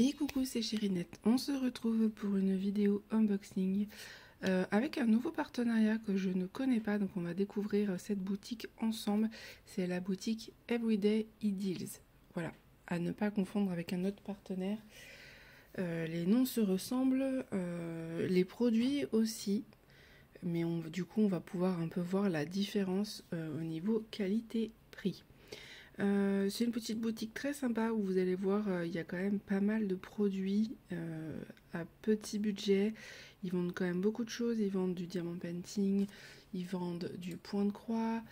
Et coucou, c'est Chérinette. On se retrouve pour une vidéo unboxing avec un nouveau partenariat que je ne connais pas. Donc on va découvrir cette boutique ensemble. C'est la boutique Everyday Ideals. Voilà, à ne pas confondre avec un autre partenaire. Les noms se ressemblent, les produits aussi. Mais du coup, on va pouvoir un peu voir la différence au niveau qualité-prix. C'est une petite boutique très sympa où vous allez voir, il y a quand même pas mal de produits à petit budget. Ils vendent quand même beaucoup de choses. Ils vendent du diamant painting, ils vendent du point de croix.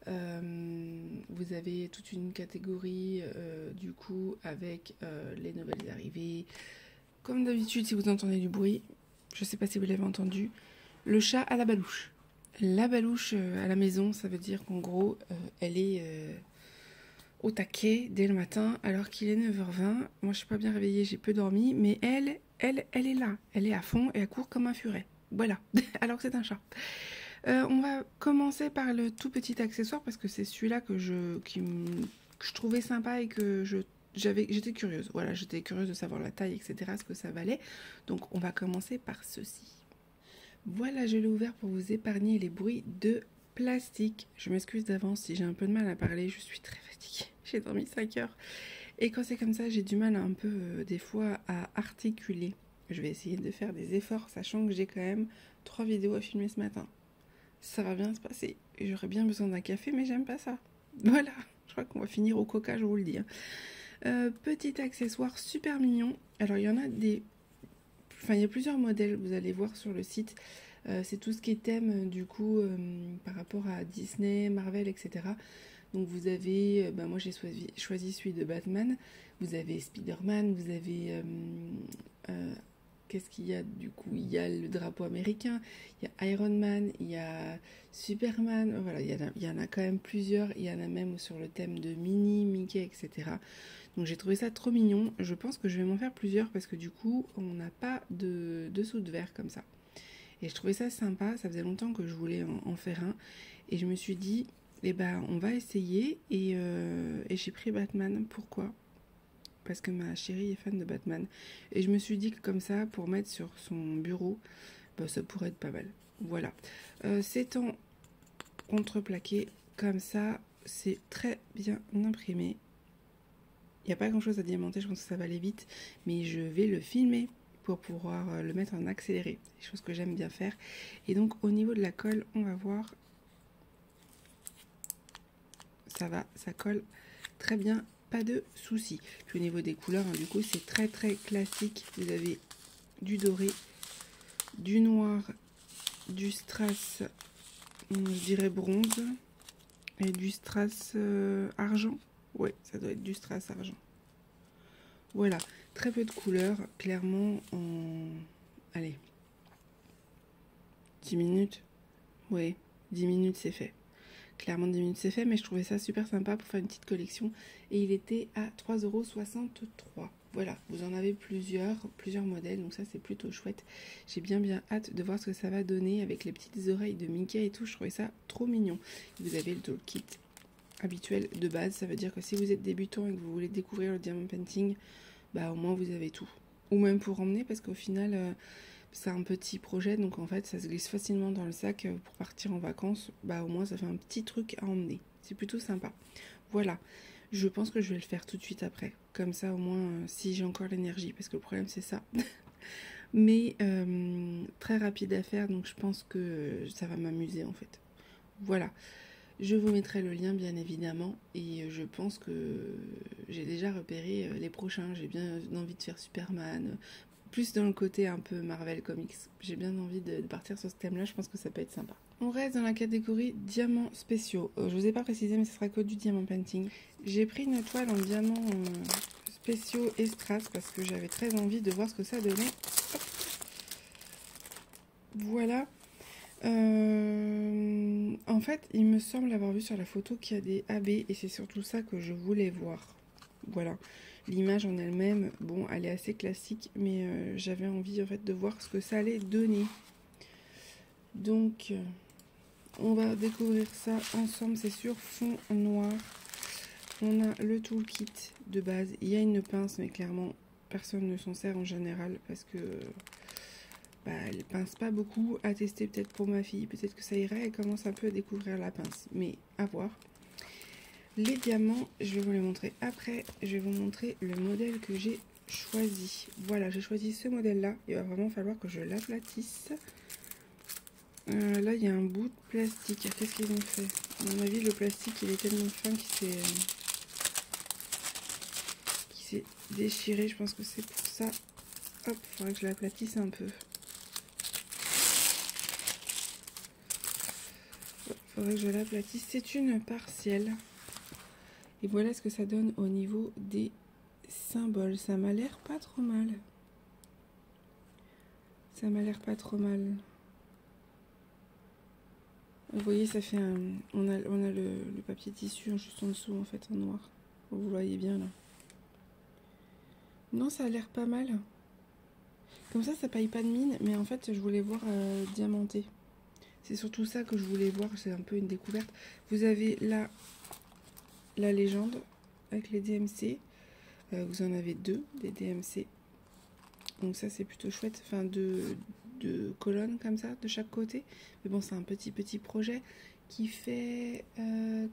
Vous avez toute une catégorie du coup avec les nouvelles arrivées. Comme d'habitude, si vous entendez du bruit, je ne sais pas si vous l'avez entendu, le chat à la balouche. La balouche à la maison, ça veut dire qu'en gros, elle est au taquet dès le matin alors qu'il est 9h20. Moi, je suis pas bien réveillée, j'ai peu dormi, mais elle est là. Elle est à fond et elle court comme un furet. Voilà, alors que c'est un chat. On va commencer par le tout petit accessoire parce que c'est celui-là que je trouvais sympa et que j'étais curieuse. Voilà, j'étais curieuse de savoir la taille, etc., ce que ça valait. Donc, on va commencer par ceci. Voilà, je l'ai ouvert pour vous épargner les bruits de plastique. Je m'excuse d'avance si j'ai un peu de mal à parler, je suis très fatiguée. J'ai dormi 5 heures. Et quand c'est comme ça, j'ai du mal un peu, des fois, à articuler. Je vais essayer de faire des efforts, sachant que j'ai quand même 3 vidéos à filmer ce matin. Ça va bien se passer. J'aurais bien besoin d'un café, mais j'aime pas ça. Voilà, je crois qu'on va finir au coca, je vous le dis. Petit accessoire super mignon. Alors, il y en a des... Enfin, il y a plusieurs modèles, vous allez voir sur le site. C'est tout ce qui est thème, du coup, par rapport à Disney, Marvel, etc. Donc vous avez, moi j'ai choisi celui de Batman, vous avez Spider-Man, vous avez, qu'est-ce qu'il y a du coup? Il y a le drapeau américain, il y a Iron Man, il y a Superman, voilà, il y en a quand même plusieurs, il y en a même sur le thème de Minnie, Mickey, etc. Donc j'ai trouvé ça trop mignon, je pense que je vais m'en faire plusieurs parce que du coup on n'a pas de dessous de verre comme ça. Et je trouvais ça sympa, ça faisait longtemps que je voulais en faire un. Et je me suis dit, eh ben, on va essayer. Et j'ai pris Batman. Pourquoi? Parce que ma chérie est fan de Batman. Et je me suis dit que comme ça, pour mettre sur son bureau, bah, ça pourrait être pas mal. Voilà. C'est en contreplaqué. Comme ça, c'est très bien imprimé. Il n'y a pas grand chose à diamanter, je pense que ça va aller vite. Mais je vais le filmer pour pouvoir le mettre en accéléré, des choses que j'aime bien faire. Et donc au niveau de la colle, on va voir, ça va, ça colle très bien, pas de soucis. Puis au niveau des couleurs, du coup c'est très très classique. Vous avez du doré, du noir, du strass, je dirais bronze, et du strass argent. Ouais, ça doit être du strass argent. Voilà, très peu de couleurs, clairement en... Allez, 10 minutes. Ouais, 10 minutes c'est fait. Clairement 10 minutes c'est fait, mais je trouvais ça super sympa pour faire une petite collection. Et il était à 3,63 €. Voilà, vous en avez plusieurs modèles, donc ça c'est plutôt chouette. J'ai bien hâte de voir ce que ça va donner avec les petites oreilles de Mickey et tout. Je trouvais ça trop mignon. Vous avez le toolkit habituel de base, ça veut dire que si vous êtes débutant et que vous voulez découvrir le diamond painting, bah au moins vous avez tout. Ou même pour emmener, parce qu'au final... c'est un petit projet, donc en fait ça se glisse facilement dans le sac pour partir en vacances. Bah au moins ça fait un petit truc à emmener. C'est plutôt sympa. Voilà, je pense que je vais le faire tout de suite après. Comme ça au moins si j'ai encore l'énergie, parce que le problème c'est ça. Mais très rapide à faire, donc je pense que ça va m'amuser en fait. Voilà. Je vous mettrai le lien bien évidemment et je pense que j'ai déjà repéré les prochains. J'ai bien envie de faire Superman, plus dans le côté un peu Marvel Comics. J'ai bien envie de partir sur ce thème-là, je pense que ça peut être sympa. On reste dans la catégorie diamants spéciaux. Je vous ai pas précisé, mais ce sera que du diamant painting. J'ai pris une toile en diamants spéciaux et strass parce que j'avais très envie de voir ce que ça donnait. Hop. Voilà. En fait, il me semble avoir vu sur la photo qu'il y a des AB et c'est surtout ça que je voulais voir. Voilà. L'image en elle-même, bon, elle est assez classique, mais j'avais envie en fait de voir ce que ça allait donner. Donc, on va découvrir ça ensemble, c'est sur fond noir. On a le toolkit de base. Il y a une pince, mais clairement, personne ne s'en sert en général parce que bah, elle pince pas beaucoup. À tester peut-être pour ma fille, peut-être que ça irait. Elle commence un peu à découvrir la pince, mais à voir. Les diamants, je vais vous les montrer après. Je vais vous montrer le modèle que j'ai choisi. Voilà, j'ai choisi ce modèle-là. Il va vraiment falloir que je l'aplatisse. Là, il y a un bout de plastique. Qu'est-ce qu'ils ont fait? À mon avis, le plastique, il est tellement fin qu'il s'est déchiré. Je pense que c'est pour ça. Hop, il faudrait que je l'aplatisse un peu. Il faudrait que je l'aplatisse. C'est une partielle. Et voilà ce que ça donne au niveau des symboles. Ça m'a l'air pas trop mal. Ça m'a l'air pas trop mal. Vous voyez, ça fait un... On a le papier tissu juste en dessous, en fait, en noir. Vous voyez bien, là. Non, ça a l'air pas mal. Comme ça paye pas de mine, mais en fait, je voulais voir diamanté. C'est surtout ça que je voulais voir, c'est un peu une découverte. Vous avez là la légende avec les DMC. Vous en avez deux, des DMC. Donc ça, c'est plutôt chouette. Enfin, deux colonnes comme ça, de chaque côté. Mais bon, c'est un petit projet qui fait...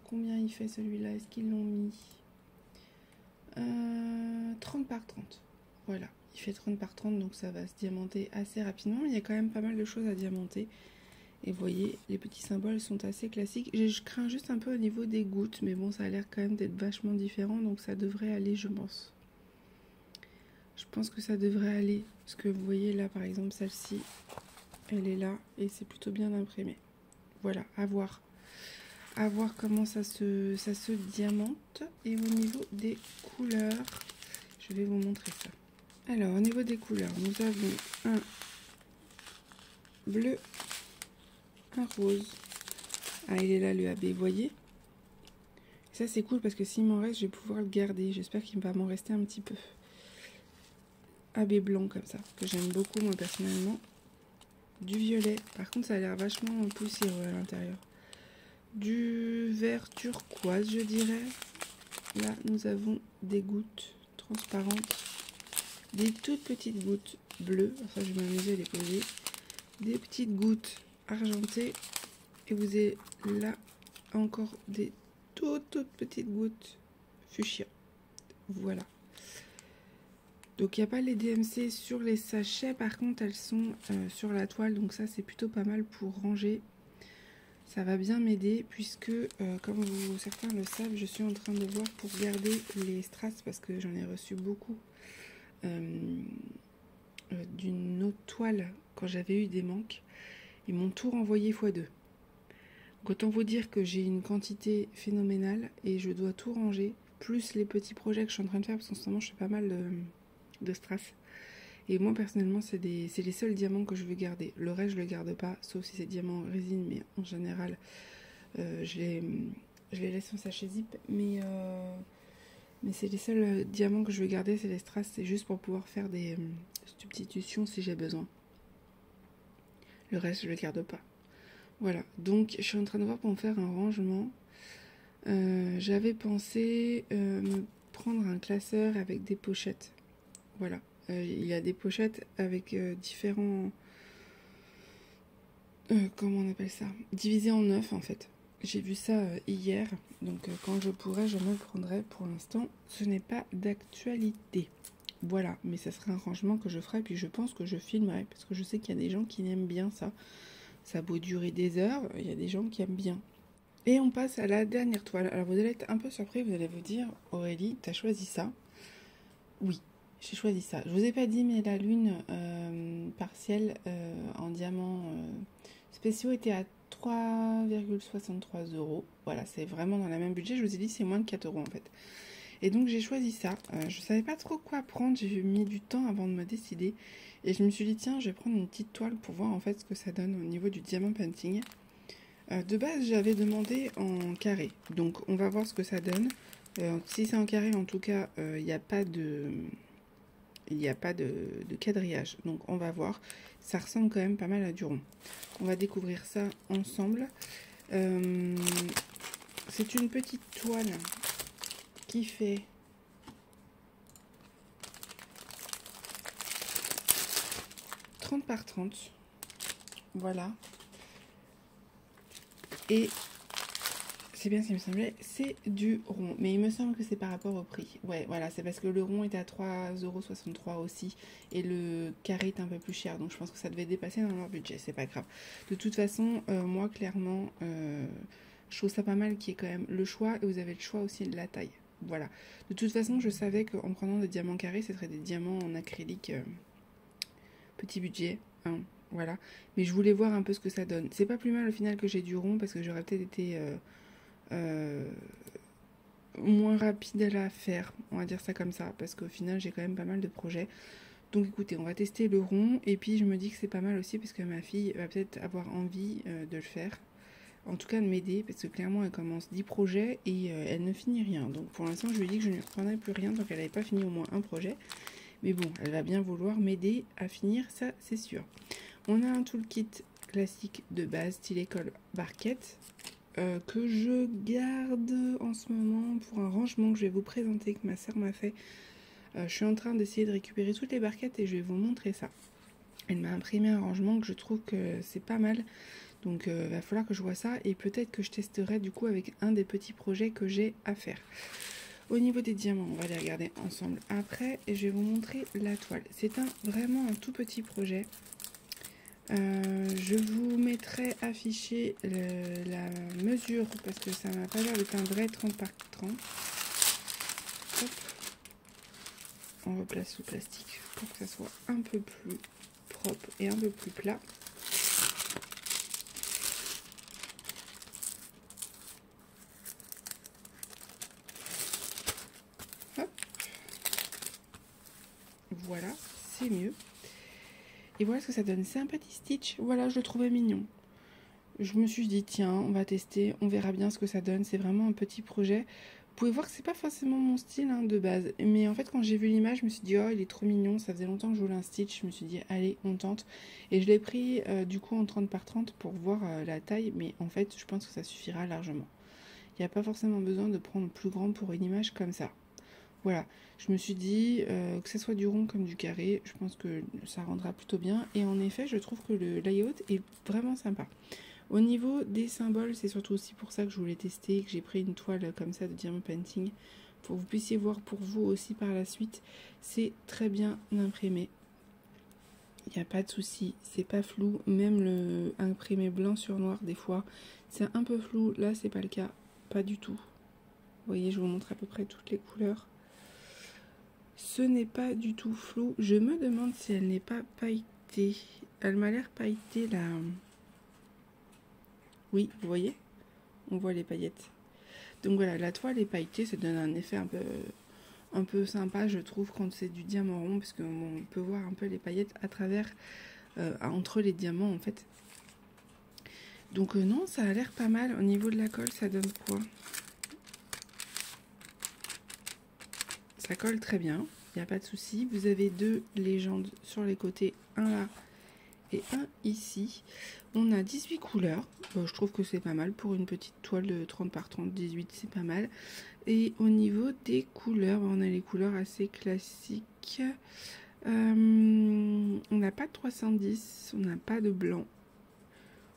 combien il fait celui-là? Est-ce qu'ils l'ont mis 30 par 30. Voilà, il fait 30 par 30, donc ça va se diamanter assez rapidement. Mais il y a quand même pas mal de choses à diamanter. Et vous voyez, les petits symboles sont assez classiques. Je crains juste un peu au niveau des gouttes, mais bon, ça a l'air quand même d'être vachement différent, donc ça devrait aller, je pense. Je pense que ça devrait aller. Parce que vous voyez là, par exemple, celle-ci, elle est là, et c'est plutôt bien imprimé. Voilà, à voir. À voir comment ça se diamante. Et au niveau des couleurs, je vais vous montrer ça. Alors, au niveau des couleurs, nous avons un bleu, un rose. Ah, il est là le AB, vous voyez. Ça, c'est cool parce que s'il m'en reste, je vais pouvoir le garder. J'espère qu'il va m'en rester un petit peu. AB blanc comme ça, que j'aime beaucoup moi personnellement. Du violet, par contre ça a l'air vachement poussiéreux à l'intérieur. Du vert turquoise, je dirais. Là, nous avons des gouttes transparentes. Des toutes petites gouttes bleues. Enfin, je vais m'amuser à les poser. Des petites gouttes argentées. Et vous avez là encore des toutes petites gouttes fuchsia. Voilà. Donc, il n'y a pas les DMC sur les sachets. Par contre, elles sont sur la toile. Donc, ça, c'est plutôt pas mal pour ranger. Ça va bien m'aider puisque, comme certains le savent, je suis en train de voir pour garder les strass parce que j'en ai reçu beaucoup d'une autre toile quand j'avais eu des manques. Ils m'ont tout renvoyé x2. Donc, autant vous dire que j'ai une quantité phénoménale et je dois tout ranger, plus les petits projets que je suis en train de faire parce qu'en ce moment je fais pas mal de strass. Et moi personnellement c'est les seuls diamants que je veux garder. Le reste je le garde pas, sauf si c'est diamant résine, mais en général je les laisse en sachet zip. Mais c'est les seuls diamants que je veux garder, c'est les strass. C'est juste pour pouvoir faire des substitutions si j'ai besoin. Le reste je le garde pas. Voilà, donc je suis en train de voir pour me faire un rangement. J'avais pensé me prendre un classeur avec des pochettes. Voilà. Il y a des pochettes avec différents... comment on appelle ça? Divisés en 9 en fait. J'ai vu ça hier, donc quand je pourrai, je me le prendrai. Pour l'instant, ce n'est pas d'actualité. Voilà, mais ça sera un rangement que je ferai, puis je pense que je filmerai, parce que je sais qu'il y a des gens qui aiment bien ça. Ça a beau durer des heures, il y a des gens qui aiment bien. Et on passe à la dernière toile. Alors vous allez être un peu surpris, vous allez vous dire, Aurélie, t'as choisi ça? Oui. J'ai choisi ça. Je vous ai pas dit, mais la lune partielle en diamants spéciaux était à 3,63 €. Voilà, c'est vraiment dans le même budget. Je vous ai dit, c'est moins de 4 € en fait. Et donc, j'ai choisi ça. Je savais pas trop quoi prendre. J'ai mis du temps avant de me décider. Et je me suis dit, tiens, je vais prendre une petite toile pour voir en fait ce que ça donne au niveau du diamant painting. De base, j'avais demandé en carré. Donc, on va voir ce que ça donne. Si c'est en carré, en tout cas, il n'y a pas de... Il n'y a pas de quadrillage, donc on va voir. Ça ressemble quand même pas mal à du rond. On va découvrir ça ensemble. C'est une petite toile qui fait 30 par 30. Voilà. Et c'est bien ce qui me semblait, c'est du rond. Mais il me semble que c'est par rapport au prix. Ouais, voilà, c'est parce que le rond est à 3,63 € aussi. Et le carré est un peu plus cher. Donc je pense que ça devait dépasser dans leur budget. C'est pas grave. De toute façon, moi, clairement, je trouve ça pas mal qu'il y ait quand même le choix. Et vous avez le choix aussi de la taille. Voilà. De toute façon, je savais qu'en prenant des diamants carrés, ce serait des diamants en acrylique petit budget. Hein, voilà. Mais je voulais voir un peu ce que ça donne. C'est pas plus mal au final que j'ai du rond parce que j'aurais peut-être été... moins rapide à la faire, on va dire ça comme ça, parce qu'au final j'ai quand même pas mal de projets. Donc écoutez, on va tester le rond, et puis je me dis que c'est pas mal aussi parce que ma fille va peut-être avoir envie de le faire, en tout cas de m'aider, parce que clairement elle commence 10 projets et elle ne finit rien. Donc pour l'instant je lui ai dit que je ne lui reprendrai plus rien tant qu'elle n'avait pas fini au moins un projet, mais bon, elle va bien vouloir m'aider à finir, ça c'est sûr. On a un toolkit classique de base style école barquette, que je garde en ce moment pour un rangement que je vais vous présenter, que ma soeur m'a fait. Je suis en train d'essayer de récupérer toutes les barquettes et je vais vous montrer ça. Elle m'a imprimé un rangement que je trouve que c'est pas mal. Donc va falloir que je vois ça et peut-être que je testerai du coup avec un des petits projets que j'ai à faire. Au niveau des diamants, on va les regarder ensemble après et je vais vous montrer la toile. C'est vraiment un tout petit projet. Je vous mettrai affiché la mesure parce que ça m'a pas l'air d'être un vrai 30 par 30. Hop. On replace sous plastique pour que ça soit un peu plus propre et un peu plus plat. Hop. Voilà, c'est mieux. Et voilà ce que ça donne. C'est un petit stitch. Voilà, je le trouvais mignon. Je me suis dit, tiens, on va tester, on verra bien ce que ça donne. C'est vraiment un petit projet. Vous pouvez voir que c'est pas forcément mon style hein, de base. Mais en fait, quand j'ai vu l'image, je me suis dit, oh, il est trop mignon. Ça faisait longtemps que je voulais un stitch. Je me suis dit, allez, on tente. Et je l'ai pris du coup en 30 par 30 pour voir la taille. Mais en fait, je pense que ça suffira largement. Il n'y a pas forcément besoin de prendre plus grand pour une image comme ça. Voilà, je me suis dit que ce soit du rond comme du carré, je pense que ça rendra plutôt bien. Et en effet, je trouve que le layout est vraiment sympa. Au niveau des symboles, c'est surtout aussi pour ça que je voulais tester et que j'ai pris une toile comme ça de diamond painting pour que vous puissiez voir pour vous aussi par la suite. C'est très bien imprimé. Il n'y a pas de souci, c'est pas flou. Même le imprimé blanc sur noir, des fois, c'est un peu flou. Là, c'est pas le cas, pas du tout. Vous voyez, je vous montre à peu près toutes les couleurs. Ce n'est pas du tout flou. Je me demande si elle n'est pas pailletée. Elle m'a l'air pailletée là. Oui, vous voyez? On voit les paillettes. Donc voilà, la toile est pailletée. Ça donne un effet un peu sympa, je trouve, quand c'est du diamant rond. Parce qu'on peut voir un peu les paillettes à travers, entre les diamants en fait. Donc non, ça a l'air pas mal. Au niveau de la colle, ça donne quoi? Ça colle très bien, il n'y a pas de souci. Vous avez deux légendes sur les côtés, un là et un ici. On a 18 couleurs, je trouve que c'est pas mal pour une petite toile de 30 par 30, 18 c'est pas mal. Et au niveau des couleurs, on a les couleurs assez classiques. On n'a pas de 310, on n'a pas de blanc,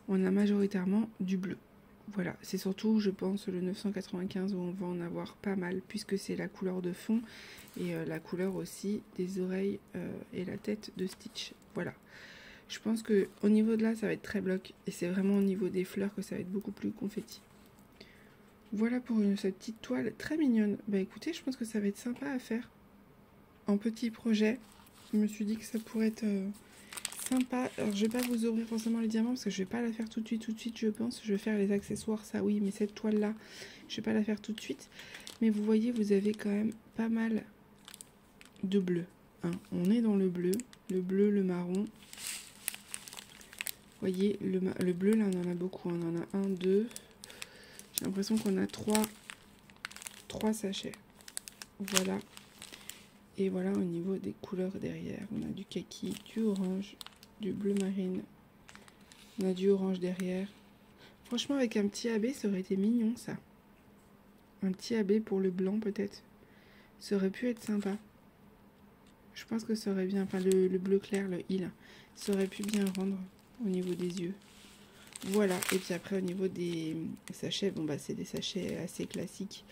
on a majoritairement du bleu. Voilà, c'est surtout, je pense, le 995 où on va en avoir pas mal, puisque c'est la couleur de fond et la couleur aussi des oreilles et la tête de Stitch. Voilà, je pense que au niveau de là, ça va être très bloc, et c'est vraiment au niveau des fleurs que ça va être beaucoup plus confetti. Voilà pour cette petite toile très mignonne. Bah écoutez, je pense que ça va être sympa à faire en petit projet. Je me suis dit que ça pourrait être... sympa. Alors je vais pas vous ouvrir forcément les diamants parce que je vais pas la faire tout de suite je pense. Je vais faire les accessoires, ça oui, mais cette toile là je vais pas la faire tout de suite. Mais vous voyez, vous avez quand même pas mal de bleu hein. On est dans le bleu, le marron. Vous voyez, le bleu là on en a beaucoup, on en a un, deux, j'ai l'impression qu'on a trois sachets. Voilà. Et voilà au niveau des couleurs derrière, on a du kaki, du orange, du bleu marine, on a du orange derrière. Franchement, avec un petit AB, ça aurait été mignon, ça. Un petit AB pour le blanc, peut-être. Ça aurait pu être sympa. Je pense que ça aurait bien, enfin le bleu clair, le Heal, ça aurait pu bien rendre au niveau des yeux. Voilà, et puis après au niveau des sachets, bon bah c'est des sachets assez classiques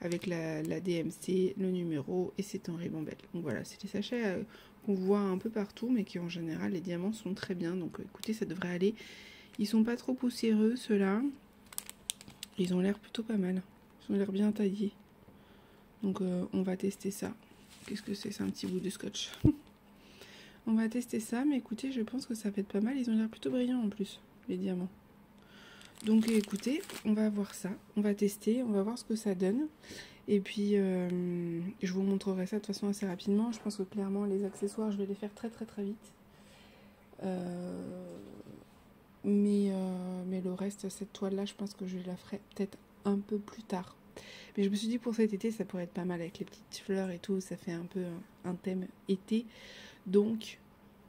avec la DMC, le numéro et c'est en ribambelle. Donc voilà, c'est des sachets qu'on voit un peu partout mais qui en général les diamants sont très bien. Donc écoutez, ça devrait aller. Ils sont pas trop poussiéreux ceux-là. Ils ont l'air plutôt pas mal. Ils ont l'air bien taillés. Donc on va tester ça. Qu'est-ce que c'est? C'est un petit bout de scotch. On va tester ça, mais écoutez, je pense que ça va être pas mal. Ils ont l'air plutôt brillants en plus, les diamants. Donc écoutez, on va voir ça. On va tester, on va voir ce que ça donne. Et puis, je vous montrerai ça de toute façon assez rapidement. Je pense que clairement, les accessoires, je vais les faire très vite. Mais le reste, cette toile-là, je pense que je la ferai peut-être un peu plus tard. Mais je me suis dit pour cet été, ça pourrait être pas mal avec les petites fleurs et tout. Ça fait un peu un thème été. Donc,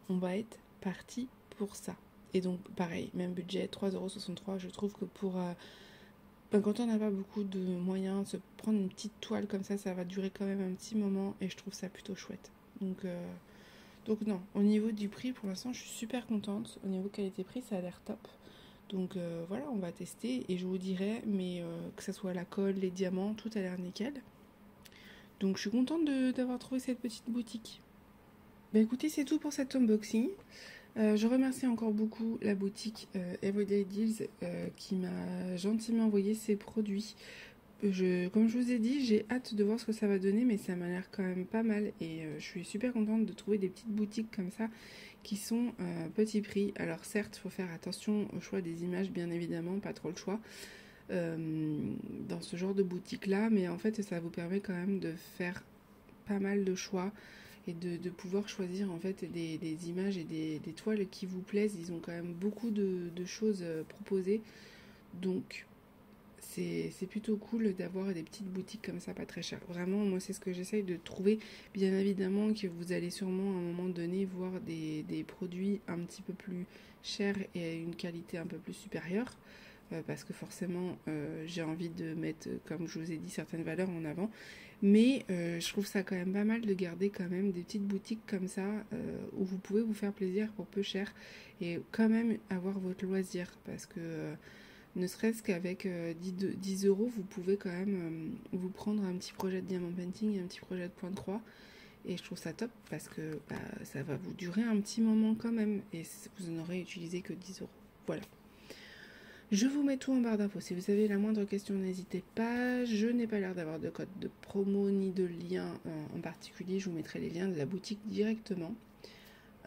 on va être parti pour ça. Et donc, pareil, même budget, 3,63 €. Je trouve que pour... quand on n'a pas beaucoup de moyens, se prendre une petite toile comme ça va durer quand même un petit moment. Et je trouve ça plutôt chouette. Donc non, au niveau du prix, pour l'instant, je suis super contente. Au niveau qualité-prix, ça a l'air top. Donc voilà, on va tester et je vous dirai, mais que ça soit la colle, les diamants, tout a l'air nickel. Donc je suis contente d'avoir trouvé cette petite boutique. Bah écoutez, c'est tout pour cet unboxing. Je remercie encore beaucoup la boutique Everyday Deals qui m'a gentiment envoyé ses produits. Comme je vous ai dit, j'ai hâte de voir ce que ça va donner, mais ça m'a l'air quand même pas mal et je suis super contente de trouver des petites boutiques comme ça qui sont petit prix. Alors certes, il faut faire attention au choix des images, bien évidemment, pas trop le choix dans ce genre de boutique là, mais en fait ça vous permet quand même de faire pas mal de choix et de pouvoir choisir en fait des images et des toiles qui vous plaisent. Ils ont quand même beaucoup de choses proposées, donc c'est plutôt cool d'avoir des petites boutiques comme ça, pas très chères. Vraiment, moi, c'est ce que j'essaye de trouver. Bien évidemment que vous allez sûrement à un moment donné voir des produits un petit peu plus chers et une qualité un peu plus supérieure. Parce que forcément, j'ai envie de mettre, comme je vous ai dit, certaines valeurs en avant. Mais je trouve ça quand même pas mal de garder quand même des petites boutiques comme ça où vous pouvez vous faire plaisir pour peu cher et quand même avoir votre loisir. Parce que... ne serait-ce qu'avec 10 €, vous pouvez quand même vous prendre un petit projet de diamant painting et un petit projet de point de croix. Et je trouve ça top parce que ça va vous durer un petit moment quand même. Et vous n'aurez utilisé que 10 €. Voilà. Je vous mets tout en barre d'infos. Si vous avez la moindre question, n'hésitez pas. Je n'ai pas l'air d'avoir de code de promo ni de lien en particulier. Je vous mettrai les liens de la boutique directement.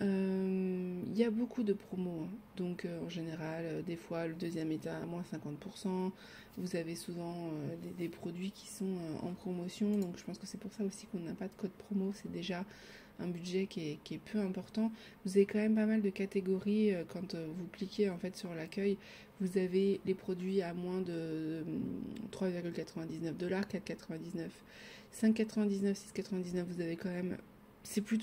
Il y a beaucoup de promos, hein. Donc en général, des fois le deuxième est à moins 50%, vous avez souvent des produits qui sont en promotion, donc je pense que c'est pour ça aussi qu'on n'a pas de code promo, c'est déjà un budget qui est peu important. Vous avez quand même pas mal de catégories, quand vous cliquez en fait sur l'accueil, vous avez les produits à moins de 3,99 $, 4,99, 5,99, 6,99, vous avez quand même...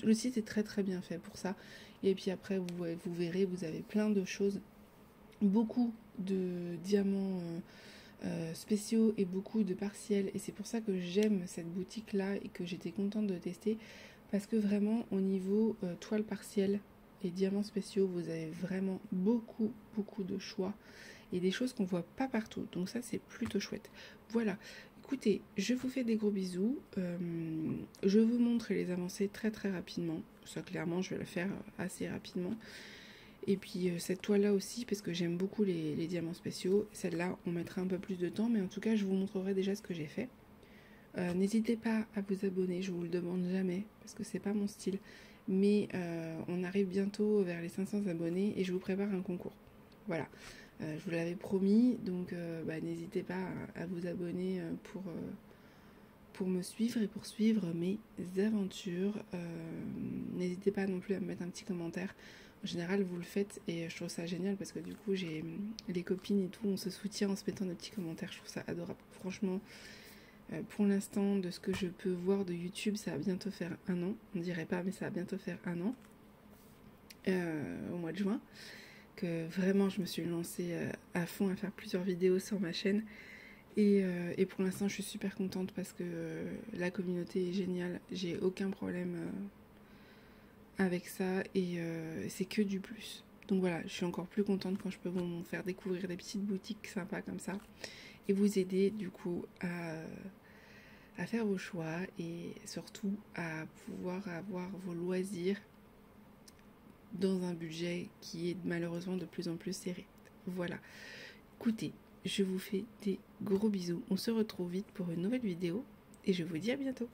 le site est très bien fait pour ça. Et puis après, vous verrez, vous avez plein de choses. Beaucoup de diamants spéciaux et beaucoup de partiels. Et c'est pour ça que j'aime cette boutique-là et que j'étais contente de tester. Parce que vraiment, au niveau toile partielle et diamants spéciaux, vous avez vraiment beaucoup de choix. Et des choses qu'on voit pas partout. Donc ça, c'est plutôt chouette. Voilà. Écoutez, je vous fais des gros bisous. Je vous montre les avancées très rapidement. Ça, clairement, je vais le faire assez rapidement. Et puis cette toile-là aussi, parce que j'aime beaucoup les diamants spéciaux. Celle-là, on mettra un peu plus de temps, mais en tout cas, je vous montrerai déjà ce que j'ai fait. N'hésitez pas à vous abonner, je vous le demande jamais, parce que c'est pas mon style. Mais on arrive bientôt vers les 500 abonnés et je vous prépare un concours. Voilà. Je vous l'avais promis, donc n'hésitez pas à vous abonner pour me suivre et pour suivre mes aventures. N'hésitez pas non plus à me mettre un petit commentaire. En général, vous le faites et je trouve ça génial parce que du coup, j'ai les copines et tout, on se soutient en se mettant des petits commentaires. Je trouve ça adorable. Franchement, pour l'instant, de ce que je peux voir de YouTube, ça va bientôt faire 1 an. On dirait pas, mais ça va bientôt faire 1 an. Au mois de juin. Que vraiment je me suis lancée à fond à faire plusieurs vidéos sur ma chaîne et pour l'instant je suis super contente parce que la communauté est géniale, j'ai aucun problème avec ça et c'est que du plus. Donc voilà, je suis encore plus contente quand je peux vous faire découvrir des petites boutiques sympas comme ça et vous aider du coup à faire vos choix et surtout à pouvoir avoir vos loisirs dans un budget qui est malheureusement de plus en plus serré. Voilà. Écoutez, je vous fais des gros bisous. On se retrouve vite pour une nouvelle vidéo et je vous dis à bientôt.